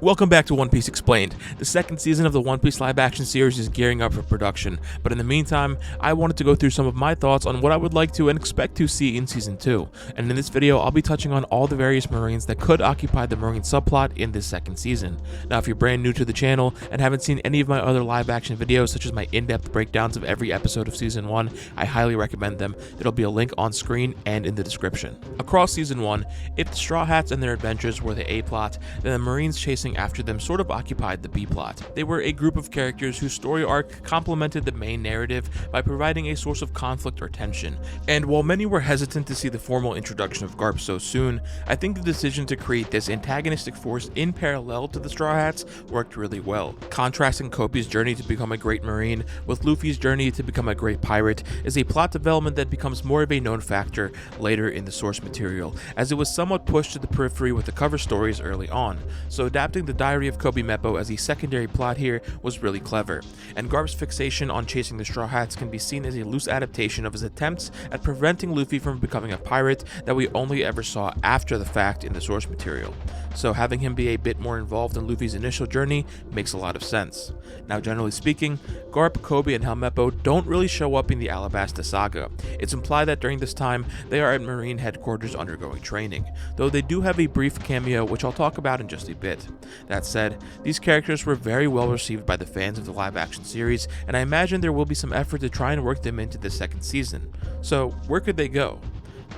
Welcome back to One Piece Explained. The second season of the One Piece live action series is gearing up for production, but in the meantime, I wanted to go through some of my thoughts on what I would like to and expect to see in season 2. And in this video, I'll be touching on all the various Marines that could occupy the Marine subplot in this second season. Now, if you're brand new to the channel and haven't seen any of my other live action videos, such as my in-depth breakdowns of every episode of season 1, I highly recommend them. There'll be a link on screen and in the description. Across season 1, if the Straw Hats and their adventures were the A-plot, then the Marines chasing after them sort of occupied the B-plot. They were a group of characters whose story arc complemented the main narrative by providing a source of conflict or tension. And while many were hesitant to see the formal introduction of Garp so soon, I think the decision to create this antagonistic force in parallel to the Straw Hats worked really well. Contrasting Kobe's journey to become a great Marine with Luffy's journey to become a great pirate is a plot development that becomes more of a known factor later in the source material, as it was somewhat pushed to the periphery with the cover stories early on. So adapting the Diary of Kobe Meppo as a secondary plot here was really clever, and Garp's fixation on chasing the Straw Hats can be seen as a loose adaptation of his attempts at preventing Luffy from becoming a pirate that we only ever saw after the fact in the source material. So having him be a bit more involved in Luffy's initial journey makes a lot of sense. Now, generally speaking, Garp, Kobe, and Helmeppo don't really show up in the Alabasta saga. It's implied that during this time, they are at Marine headquarters undergoing training, though they do have a brief cameo which I'll talk about in just a bit. That said, these characters were very well received by the fans of the live action series, and I imagine there will be some effort to try and work them into the second season. So where could they go?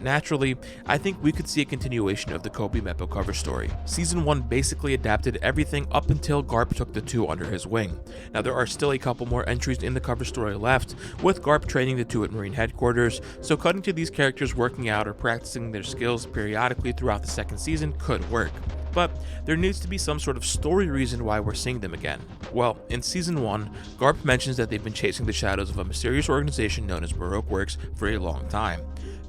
Naturally, I think we could see a continuation of the Kobe Meppo cover story. Season 1 basically adapted everything up until Garp took the two under his wing. Now, there are still a couple more entries in the cover story left, with Garp training the two at Marine headquarters, so cutting to these characters working out or practicing their skills periodically throughout the second season could work. But there needs to be some sort of story reason why we're seeing them again. Well, in season 1, Garp mentions that they've been chasing the shadows of a mysterious organization known as Baroque Works for a long time.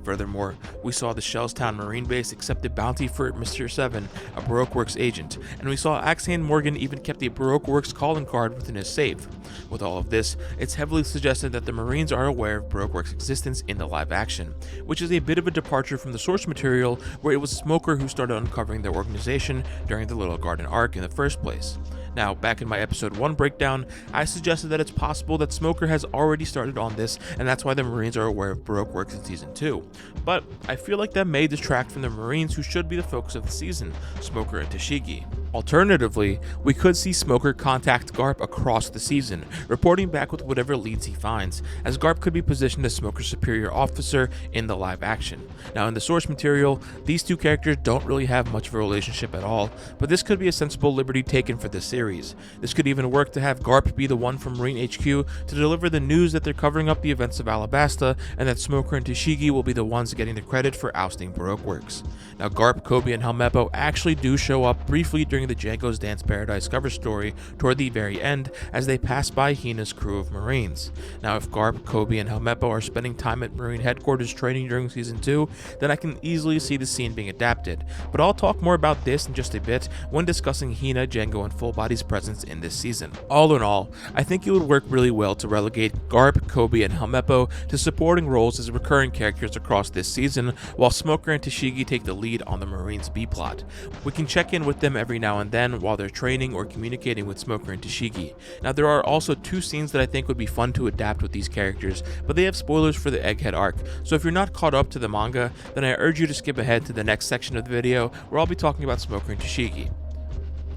Furthermore, we saw the Shellstown Marine Base accept a bounty for Mr. 7, a Baroque Works agent, and we saw Axane Morgan even kept a Baroque Works calling card within his safe. With all of this, it's heavily suggested that the Marines are aware of Baroque Works' existence in the live action, which is a bit of a departure from the source material where it was Smoker who started uncovering their organization during the Little Garden arc in the first place. Now, back in my episode 1 breakdown, I suggested that it's possible that Smoker has already started on this, and that's why the Marines are aware of Baroque Works in season 2. But I feel like that may distract from the Marines who should be the focus of the season, Smoker and Tashigi. Alternatively, we could see Smoker contact Garp across the season, reporting back with whatever leads he finds, as Garp could be positioned as Smoker's superior officer in the live action. Now, in the source material, these two characters don't really have much of a relationship at all, but this could be a sensible liberty taken for this series. This could even work to have Garp be the one from Marine HQ to deliver the news that they're covering up the events of Alabasta, and that Smoker and Tashigi will be the ones getting the credit for ousting Baroque Works. Now, Garp, Kobe, and Helmeppo actually do show up briefly during the Django's Dance Paradise cover story toward the very end as they pass by Hina's crew of Marines. Now, if Garp, Kobe, and Helmeppo are spending time at Marine headquarters training during season 2, then I can easily see the scene being adapted, but I'll talk more about this in just a bit when discussing Hina, Django, and Full Body's presence in this season. All in all, I think it would work really well to relegate Garp, Kobe, and Helmeppo to supporting roles as recurring characters across this season, while Smoker and Tashigi take the lead on the Marines B-plot. We can check in with them every now and then while they're training or communicating with Smoker and Tashigi. Now, there are also two scenes that I think would be fun to adapt with these characters, but they have spoilers for the Egghead arc, so if you're not caught up to the manga, then I urge you to skip ahead to the next section of the video where I'll be talking about Smoker and Tashigi.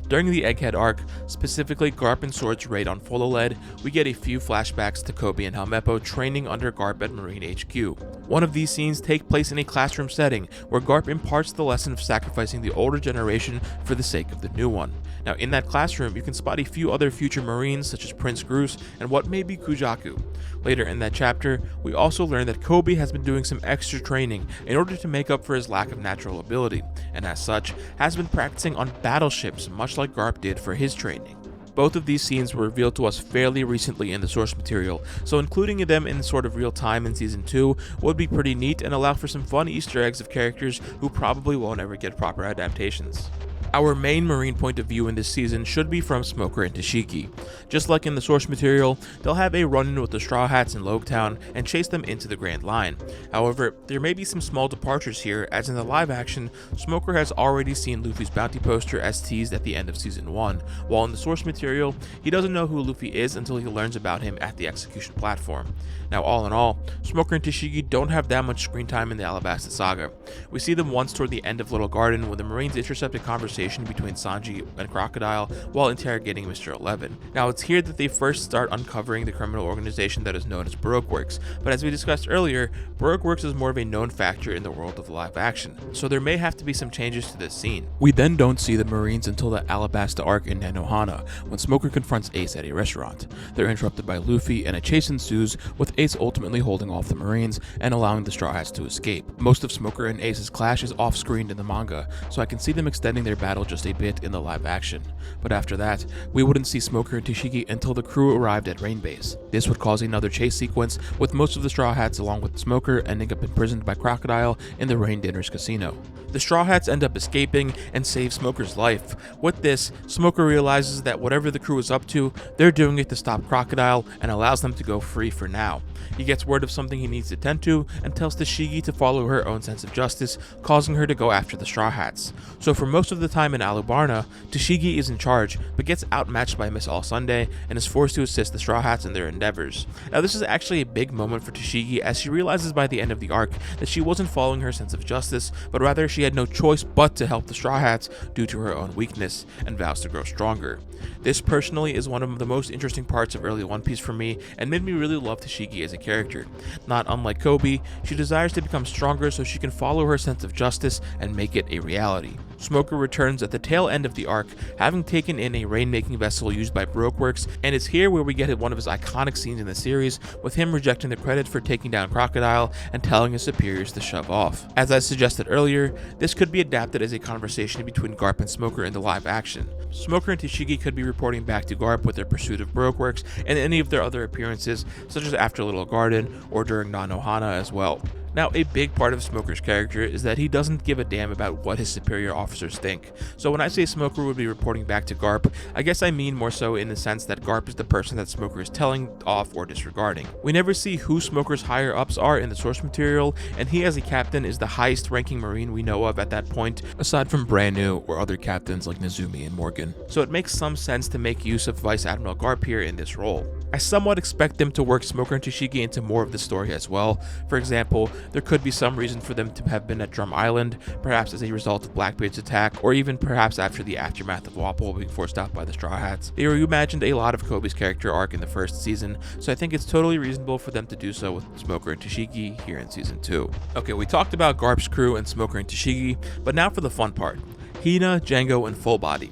During the Egghead arc, specifically Garp and Sword's raid on Fololed, we get a few flashbacks to Kobe and Helmeppo training under Garp at Marine HQ. One of these scenes take place in a classroom setting, where Garp imparts the lesson of sacrificing the older generation for the sake of the new one. Now, in that classroom, you can spot a few other future Marines such as Prince Groose and what may be Kujaku. Later in that chapter, we also learn that Kobe has been doing some extra training in order to make up for his lack of natural ability, and as such, has been practicing on battleships much like Garp did for his training. Both of these scenes were revealed to us fairly recently in the source material, so including them in sort of real time in season 2 would be pretty neat and allow for some fun Easter eggs of characters who probably won't ever get proper adaptations. Our main Marine point of view in this season should be from Smoker and Tashigi. Just like in the source material, they'll have a run-in with the Straw Hats in Loguetown and chase them into the Grand Line. However, there may be some small departures here, as in the live action, Smoker has already seen Luffy's bounty poster as teased at the end of Season 1, while in the source material, he doesn't know who Luffy is until he learns about him at the execution platform. Now, all in all, Smoker and Tashigi don't have that much screen time in the Alabasta saga. We see them once toward the end of Little Garden when the Marines intercept a conversation between Sanji and Crocodile while interrogating Mr. 11. Now, it's here that they first start uncovering the criminal organization that is known as Baroque Works, but as we discussed earlier, Baroque Works is more of a known factor in the world of live action, so there may have to be some changes to this scene. We then don't see the Marines until the Alabasta arc in Nanohana, when Smoker confronts Ace at a restaurant. They're interrupted by Luffy, and a chase ensues, with Ace ultimately holding off the Marines and allowing the Straw Hats to escape. Most of Smoker and Ace's clash is off-screened in the manga, so I can see them extending their battle just a bit in the live action. But after that, we wouldn't see Smoker and Tashigi until the crew arrived at Rain Base. This would cause another chase sequence, with most of the Straw Hats along with Smoker ending up imprisoned by Crocodile in the Rain Dinners casino. The Straw Hats end up escaping and save Smoker's life. With this, Smoker realizes that whatever the crew is up to, they're doing it to stop Crocodile and allows them to go free for now. He gets word of something he needs to tend to and tells Tashigi to follow her own sense of justice, causing her to go after the Straw Hats. So for most of the time in Alubarna, Tashigi is in charge, but gets outmatched by Miss All Sunday and is forced to assist the Straw Hats in their endeavors. Now this is actually a big moment for Tashigi, as she realizes by the end of the arc that she wasn't following her sense of justice, but rather she had no choice but to help the Straw Hats due to her own weakness, and vows to grow stronger. This personally is one of the most interesting parts of early One Piece for me, and made me really love Tashigi as a character. Not unlike Koby, she desires to become stronger so she can follow her sense of justice and make it a reality. Smoker returns at the tail end of the arc, having taken in a rain-making vessel used by Baroque Works, and it's here where we get one of his iconic scenes in the series, with him rejecting the credit for taking down Crocodile and telling his superiors to shove off. As I suggested earlier, this could be adapted as a conversation between Garp and Smoker in the live action. Smoker and Tashigi could be reporting back to Garp with their pursuit of Baroque Works and any of their other appearances, such as after Little Garden or during Nanohana as well. Now, a big part of Smoker's character is that he doesn't give a damn about what his superior officers think. So when I say Smoker would be reporting back to Garp, I guess I mean more so in the sense that Garp is the person that Smoker is telling off or disregarding. We never see who Smoker's higher ups are in the source material, and he as a captain is the highest ranking Marine we know of at that point, aside from Brand New or other captains like Nezumi and Morgan. So it makes some sense to make use of Vice Admiral Garp here in this role. I somewhat expect them to work Smoker and Tashigi into more of the story as well. For example, there could be some reason for them to have been at Drum Island, perhaps as a result of Blackbeard's attack, or even perhaps after the aftermath of Wapol being forced out by the Straw Hats. They reimagined a lot of Koby's character arc in the first season, so I think it's totally reasonable for them to do so with Smoker and Tashigi here in Season 2. Okay, we talked about Garp's crew and Smoker and Tashigi, but now for the fun part. Hina, Django, and Full Body.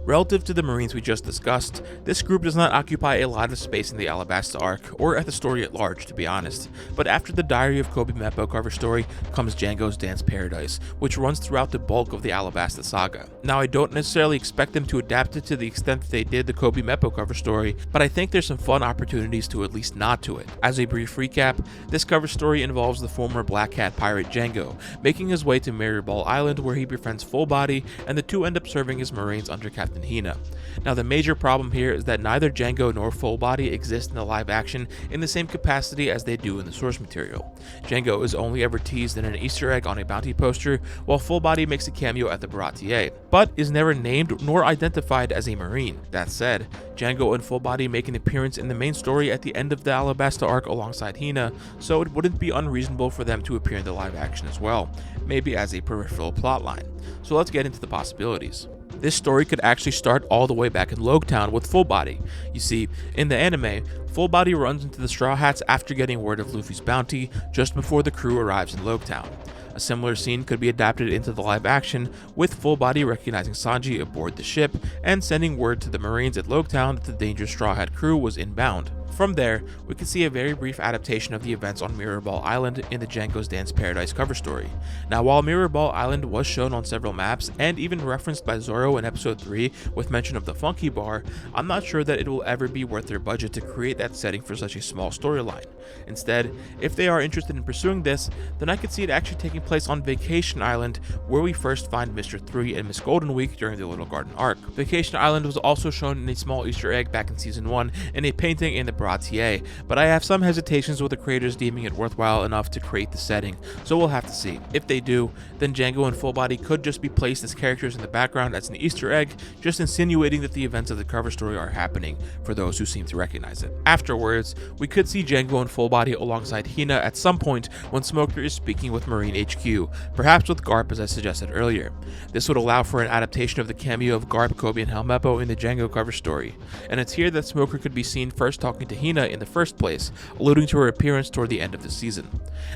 Relative to the Marines we just discussed, this group does not occupy a lot of space in the Alabasta arc, or at the story at large, to be honest. But after the Diary of Koby Meppo cover story comes Django's Dance Paradise, which runs throughout the bulk of the Alabasta saga. Now, I don't necessarily expect them to adapt it to the extent that they did the Koby Meppo cover story, but I think there's some fun opportunities to at least nod to it. As a brief recap, this cover story involves the former Black Cat pirate Django, making his way to Mirrorball Island where he befriends Full Body, and the two end up serving as Marines under Captain Hina. Now, the major problem here is that neither Django nor Full Body exist in the live action in the same capacity as they do in the source material. Django is only ever teased in an Easter egg on a bounty poster, while Full Body makes a cameo at the Baratier, but is never named nor identified as a Marine. That said, Django and Full Body make an appearance in the main story at the end of the Alabasta arc alongside Hina, so it wouldn't be unreasonable for them to appear in the live action as well, maybe as a peripheral plotline. So let's get into the possibilities. This story could actually start all the way back in Loguetown with Full Body. You see, in the anime, Full Body runs into the Straw Hats after getting word of Luffy's bounty just before the crew arrives in Loguetown. A similar scene could be adapted into the live action, with Full Body recognizing Sanji aboard the ship and sending word to the Marines at Loguetown that the dangerous Straw Hat crew was inbound. From there, we can see a very brief adaptation of the events on Mirrorball Island in the Django's Dance Paradise cover story. Now, while Mirrorball Island was shown on several maps and even referenced by Zoro in episode 3 with mention of the Funky Bar, I'm not sure that it will ever be worth their budget to create that setting for such a small storyline. Instead, if they are interested in pursuing this, then I could see it actually taking place on Vacation Island, where we first find Mr. 3 and Miss Golden Week during the Little Garden arc. Vacation Island was also shown in a small Easter egg back in season 1 in a painting in the Bratier, but I have some hesitations with the creators deeming it worthwhile enough to create the setting, so we'll have to see. If they do, then Django and Full Body could just be placed as characters in the background as an Easter egg, just insinuating that the events of the cover story are happening for those who seem to recognize it. Afterwards, we could see Django and Full Body alongside Hina at some point when Smoker is speaking with Marine HQ, perhaps with Garp as I suggested earlier. This would allow for an adaptation of the cameo of Garp, Kobe, and Helmeppo in the Django cover story, and it's here that Smoker could be seen first talking to Hina in the first place, alluding to her appearance toward the end of the season.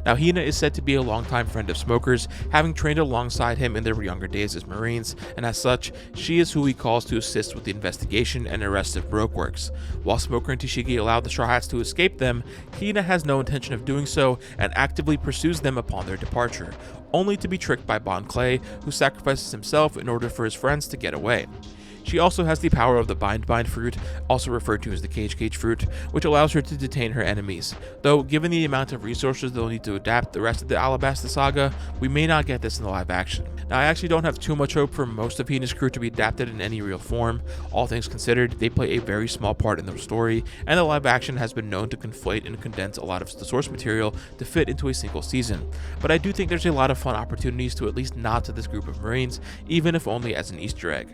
Now, Hina is said to be a longtime friend of Smoker's, having trained alongside him in their younger days as Marines, and as such, she is who he calls to assist with the investigation and arrest of Brokeworks. While Smoker and Tashigi allow the Straw Hats to escape them, Hina has no intention of doing so and actively pursues them upon their departure, only to be tricked by Bon Clay, who sacrifices himself in order for his friends to get away. She also has the power of the Bind fruit, also referred to as the Cage fruit, which allows her to detain her enemies, though given the amount of resources they'll need to adapt the rest of the Alabasta saga, we may not get this in the live action. Now, I actually don't have too much hope for most of Hina's crew to be adapted in any real form. All things considered, they play a very small part in the story, and the live action has been known to conflate and condense a lot of the source material to fit into a single season. But I do think there's a lot of fun opportunities to at least nod to this group of Marines, even if only as an Easter egg.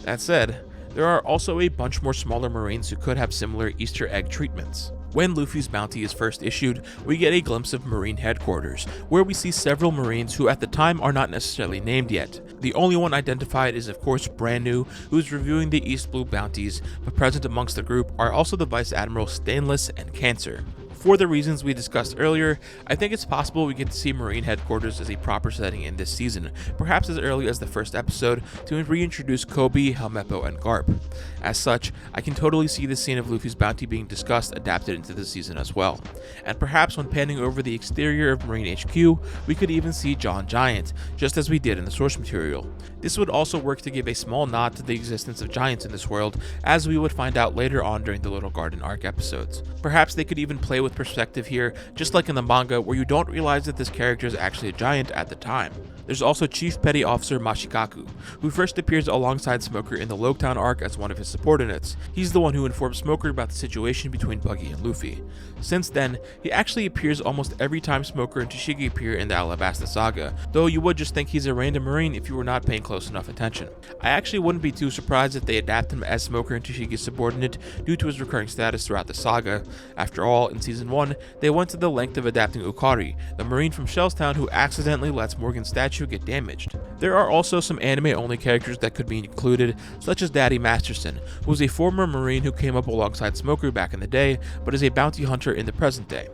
That said, there are also a bunch more smaller Marines who could have similar Easter egg treatments. When Luffy's bounty is first issued, we get a glimpse of Marine headquarters, where we see several Marines who at the time are not necessarily named yet. The only one identified is of course Brand New, who is reviewing the East Blue bounties, but present amongst the group are also the Vice Admiral Stainless and Cancer. For the reasons we discussed earlier, I think it's possible we get to see Marine headquarters as a proper setting in this season, perhaps as early as the first episode, to reintroduce Kobe, Helmeppo, and Garp. As such, I can totally see the scene of Luffy's bounty being discussed adapted into the season as well. And perhaps when panning over the exterior of Marine HQ, we could even see John Giant, just as we did in the source material. This would also work to give a small nod to the existence of giants in this world, as we would find out later on during the Little Garden arc episodes. Perhaps they could even play with perspective here, just like in the manga, where you don't realize that this character is actually a giant at the time. There's also Chief Petty Officer Mashikaku, who first appears alongside Smoker in the Loketown arc as one of his subordinates. He's the one who informs Smoker about the situation between Buggy and Luffy. Since then, he actually appears almost every time Smoker and Tashigi appear in the Alabasta saga, though you would just think he's a random Marine if you were not paying close enough attention. I actually wouldn't be too surprised if they adapt him as Smoker and Tashigi's subordinate due to his recurring status throughout the saga. After all, in season 1, they went to the length of adapting Ukari, the Marine from Shellstown who accidentally lets Morgan's statue get damaged. There are also some anime-only characters that could be included, such as Daddy Masterson, who is a former Marine who came up alongside Smoker back in the day, but is a bounty hunter in the present day.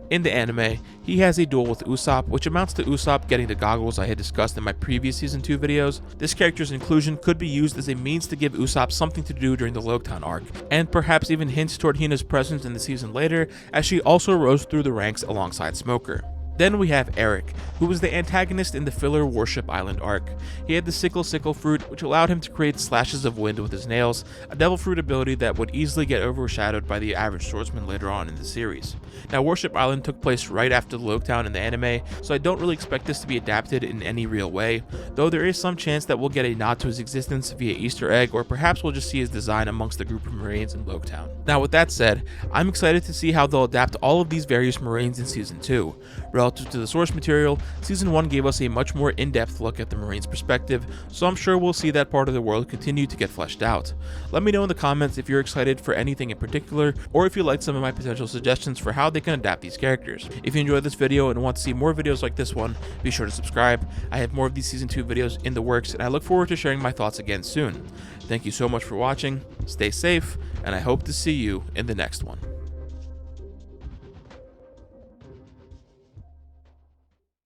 In the anime, he has a duel with Usopp, which amounts to Usopp getting the goggles I had discussed in my previous Season 2 videos. This character's inclusion could be used as a means to give Usopp something to do during the Loketown arc, and perhaps even hints toward Hina's presence in the season later, as she also rose through the ranks alongside Smoker. Then we have Eric, who was the antagonist in the filler Warship Island arc. He had the Sickle fruit, which allowed him to create slashes of wind with his nails, a devil fruit ability that would easily get overshadowed by the average swordsman later on in the series. Now, Warship Island took place right after the Loketown in the anime, so I don't really expect this to be adapted in any real way, though there is some chance that we'll get a nod to his existence via Easter egg, or perhaps we'll just see his design amongst the group of Marines in Loketown. Now, with that said, I'm excited to see how they'll adapt all of these various Marines in Season 2. Relative to the source material, Season 1 gave us a much more in-depth look at the Marines' perspective, so I'm sure we'll see that part of the world continue to get fleshed out. Let me know in the comments if you're excited for anything in particular, or if you like some of my potential suggestions for how they can adapt these characters. If you enjoyed this video and want to see more videos like this one, be sure to subscribe. I have more of these Season 2 videos in the works, and I look forward to sharing my thoughts again soon. Thank you so much for watching, stay safe, and I hope to see you in the next one.